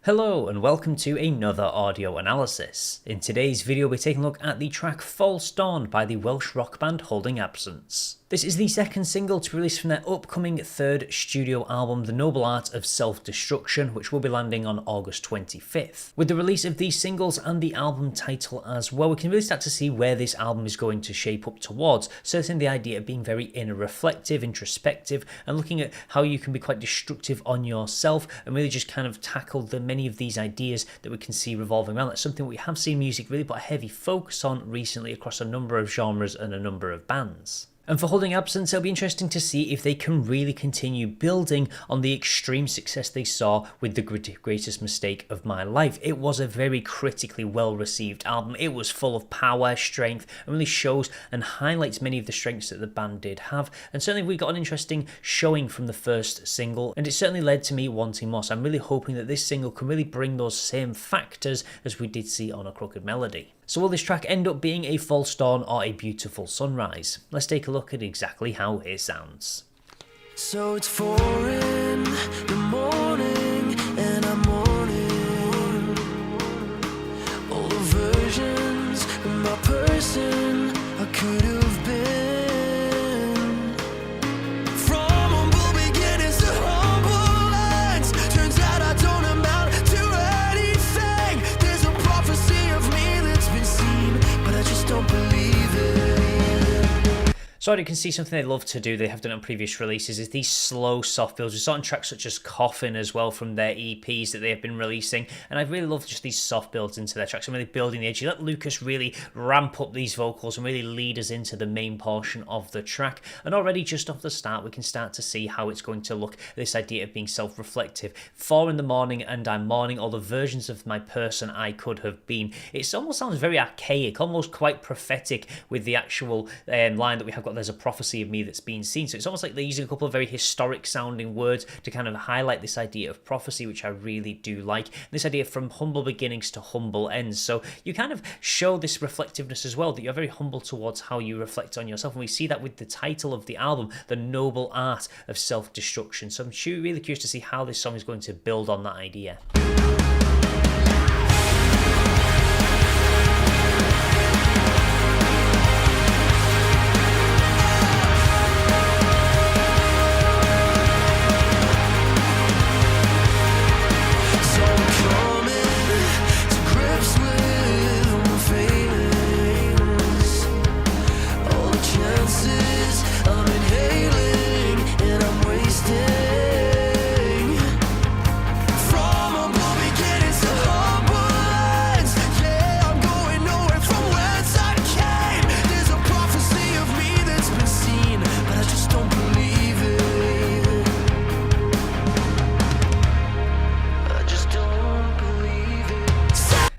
Hello and welcome to another audio analysis. In today's video we're taking a look at the track False Dawn by the Welsh rock band Holding Absence. This is the second single to be released from their upcoming third studio album The Noble Art of Self-Destruction, which will be landing on August 25th. With the release of these singles and the album title as well, we can really start to see where this album is going to shape up towards, certainly the idea of being very inner reflective, introspective, and looking at how you can be quite destructive on yourself and really just kind of tackle the many of these ideas that we can see revolving around. That's something we have seen music really put a heavy focus on recently across a number of genres and a number of bands. And for Holding Absence, it'll be interesting to see if they can really continue building on the extreme success they saw with The Greatest Mistake of My Life. It was a very critically well-received album. It was full of power, strength, and really shows and highlights many of the strengths that the band did have. And certainly we got an interesting showing from the first single, and it certainly led to me wanting more. So I'm really hoping that this single can really bring those same factors as we did see on A Crooked Melody. So will this track end up being a false dawn or a beautiful sunrise? Let's take a look at exactly how it sounds. So it's 4 in the morning and I'm mourning all the versions of my person I could have been. From humble beginnings to humble ends, turns out I don't amount to anything. There's a prophecy of me that's been seen, but I just don't believe it. So you can see something they love to do, they have done it on previous releases, is these slow soft builds. We saw on tracks such as Coffin as well from their EPs that they have been releasing, and I really love just these soft builds into their tracks and really building the edge. You let Lucas really ramp up these vocals and really lead us into the main portion of the track, and already just off the start we can start to see how it's going to look, this idea of being self-reflective. 4 in the morning and I'm mourning all the versions of my person I could have been. It almost sounds very archaic, almost quite prophetic with the actual line that we have got, there's a prophecy of me that's been seen. So it's almost like they're using a couple of very historic sounding words to kind of highlight this idea of prophecy, which I really do like. This idea from humble beginnings to humble ends. So you kind of show this reflectiveness as well, that you're very humble towards how you reflect on yourself. And we see that with the title of the album, The Noble Art of Self-Destruction. So I'm really curious to see how this song is going to build on that idea.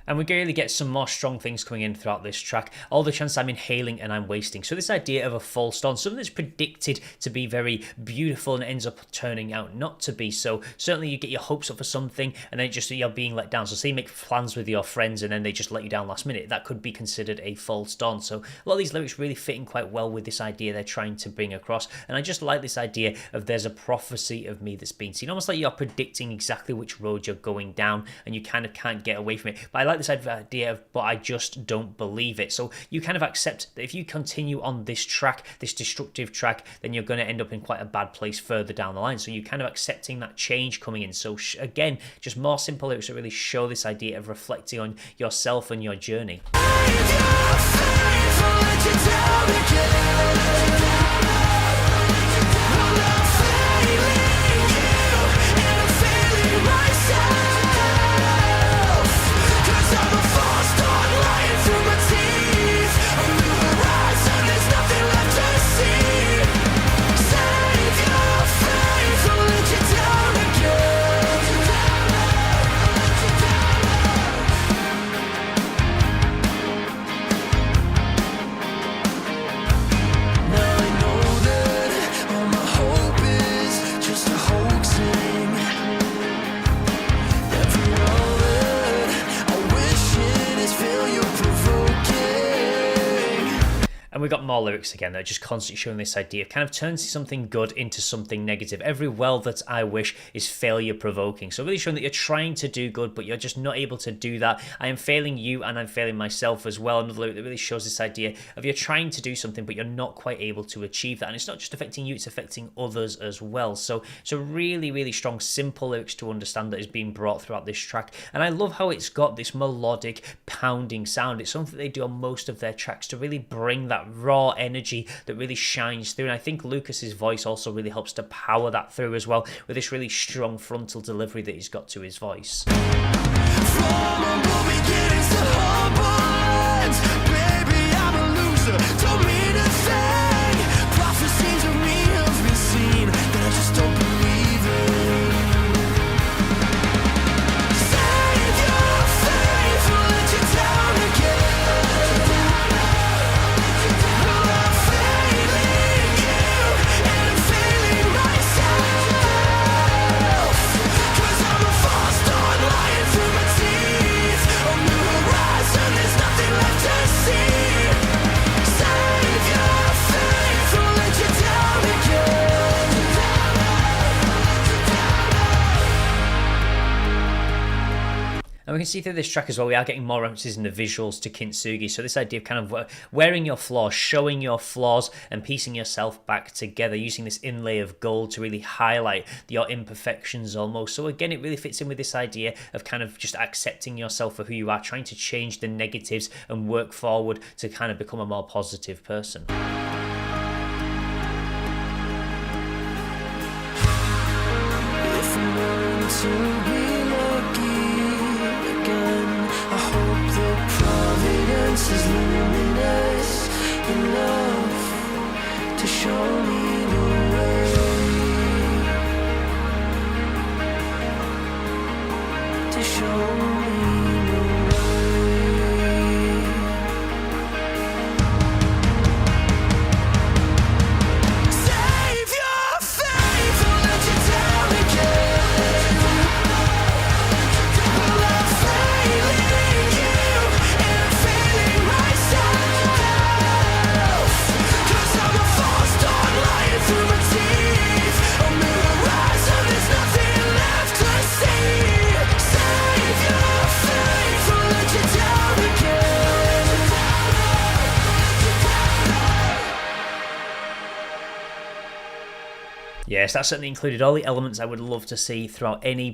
And we really get some more strong things coming in throughout this track. All the chance I'm inhaling and I'm wasting. So this idea of a false dawn, something that's predicted to be very beautiful and ends up turning out not to be. So certainly you get your hopes up for something and then just you're being let down. So say you make plans with your friends and then they just let you down last minute. That could be considered a false dawn. So a lot of these lyrics really fit in quite well with this idea they're trying to bring across. And I just like this idea of there's a prophecy of me that's been seen. Almost like you're predicting exactly which road you're going down and you kind of can't get away from it. But I like this idea of, but I just don't believe it. So you kind of accept that if you continue on this track, this destructive track, then you're going to end up in quite a bad place further down the line. So you're kind of accepting that change coming in. So again, just more simple lyrics that really show this idea of reflecting on yourself and your journey. Now I And we've got more lyrics again that are just constantly showing this idea of kind of turning something good into something negative. Every well that I wish is failure provoking. So really showing that you're trying to do good, but you're just not able to do that. I am failing you and I'm failing myself as well. Another lyric that really shows this idea of you're trying to do something, but you're not quite able to achieve that. And it's not just affecting you, it's affecting others as well. So really, really strong, simple lyrics to understand that is being brought throughout this track. And I love how it's got this melodic, pounding sound. It's something they do on most of their tracks to really bring that raw energy that really shines through. And I think Lucas's voice also really helps to power that through as well, with this really strong frontal delivery that he's got to his voice. From humble beginnings to humble ends, baby, I'm a loser. Don't mean a thing. Prophecies of me have been seen that I just don't believe in. Save your faith, will let you down again. Well, I'm failing you and I'm failing myself. 'Cause I'm a false dawn lying through my teeth. A new horizon, there's nothing left to see. Save your faith, will let you down again. And we can see through this track as well, we are getting more emphasis in the visuals to Kintsugi. So this idea of kind of wearing your flaws, showing your flaws and piecing yourself back together, using this inlay of gold to really highlight your imperfections almost. So again, it really fits in with this idea of kind of just accepting yourself for who you are, trying to change the negatives and work forward to kind of become a more positive person. If I'm willing to be lucky again, I hope that providence is luminous enough to show me the way. To show me the way. Save your faith, will let you down again. Well, I'm failing you and I'm failing myself. 'Cause I'm a false dawn lying through my teeth. A new horizon, there's nothing left to see. Save your faith, will let you down again. Yes, that certainly included all the elements I would love to see throughout any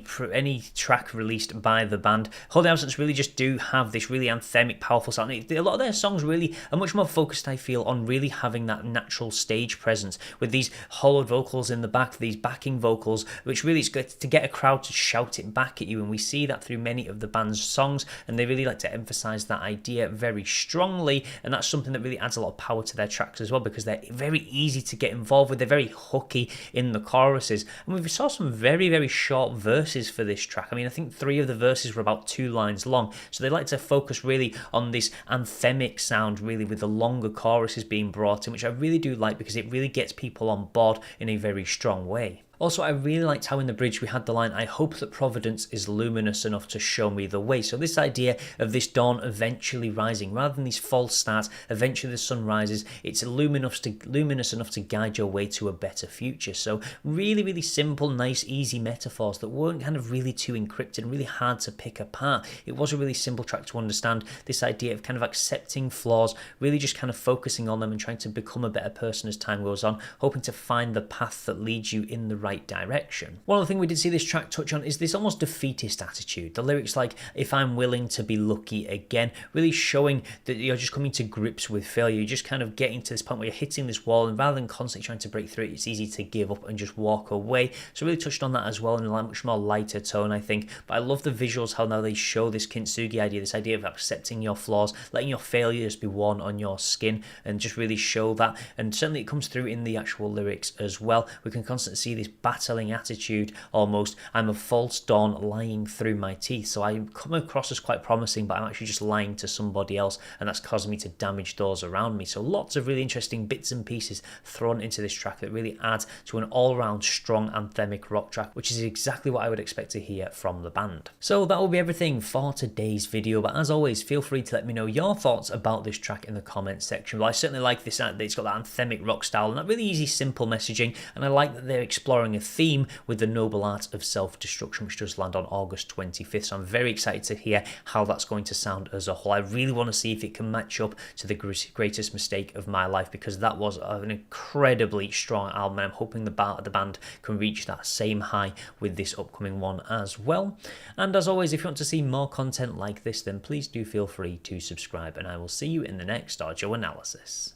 track released by the band. Holding Absence really just do have this really anthemic, powerful sound. A lot of their songs really are much more focused, I feel, on really having that natural stage presence with these hollowed vocals in the back, these backing vocals, which really is good to get a crowd to shout it back at you. And we see that through many of the band's songs, and they really like to emphasize that idea very strongly. And that's something that really adds a lot of power to their tracks as well, because they're very easy to get involved with. They're very hooky in the choruses, and we saw some very, very short verses for this track. I mean, I think 3 of the verses were about 2 lines long, so they like to focus really on this anthemic sound, really, with the longer choruses being brought in, which I really do like, because it really gets people on board in a very strong way. Also, I really liked how in the bridge we had the line, "I hope that Providence is luminous enough to show me the way." So this idea of this dawn eventually rising, rather than these false starts, eventually the sun rises, it's luminous enough to guide your way to a better future. So really, really simple, nice, easy metaphors that weren't kind of really too encrypted and really hard to pick apart. It was a really simple track to understand, this idea of kind of accepting flaws, really just kind of focusing on them and trying to become a better person as time goes on, hoping to find the path that leads you in the right direction. One other thing we did see this track touch on is this almost defeatist attitude. The lyrics like, "If I'm willing to be lucky again," really showing that you're just coming to grips with failure. You're just kind of getting to this point where you're hitting this wall, and rather than constantly trying to break through it, it's easy to give up and just walk away. So really touched on that as well in a much more lighter tone, I think. But I love the visuals, how now they show this Kintsugi idea, this idea of accepting your flaws, letting your failures be worn on your skin, and just really show that. And certainly it comes through in the actual lyrics as well. We can constantly see this battling attitude almost. I'm a false dawn lying through my teeth, so I come across as quite promising, but I'm actually just lying to somebody else, and that's causing me to damage those around me. So lots of really interesting bits and pieces thrown into this track that really adds to an all-round strong anthemic rock track, which is exactly what I would expect to hear from the band. So that will be everything for today's video, but as always, feel free to let me know your thoughts about this track in the comments section. Well, I certainly like this, it's got that anthemic rock style and that really easy, simple messaging, and I like that they're exploring a theme with the noble art of self-destruction, which does land on August 25th, so I'm very excited to hear how that's going to sound as a whole. I really want to see if it can match up to the greatest mistake of my life, because that was an incredibly strong album, and I'm hoping the band can reach that same high with this upcoming one as well. And as always, if you want to see more content like this, then please do feel free to subscribe, and I will see you in the next audio analysis.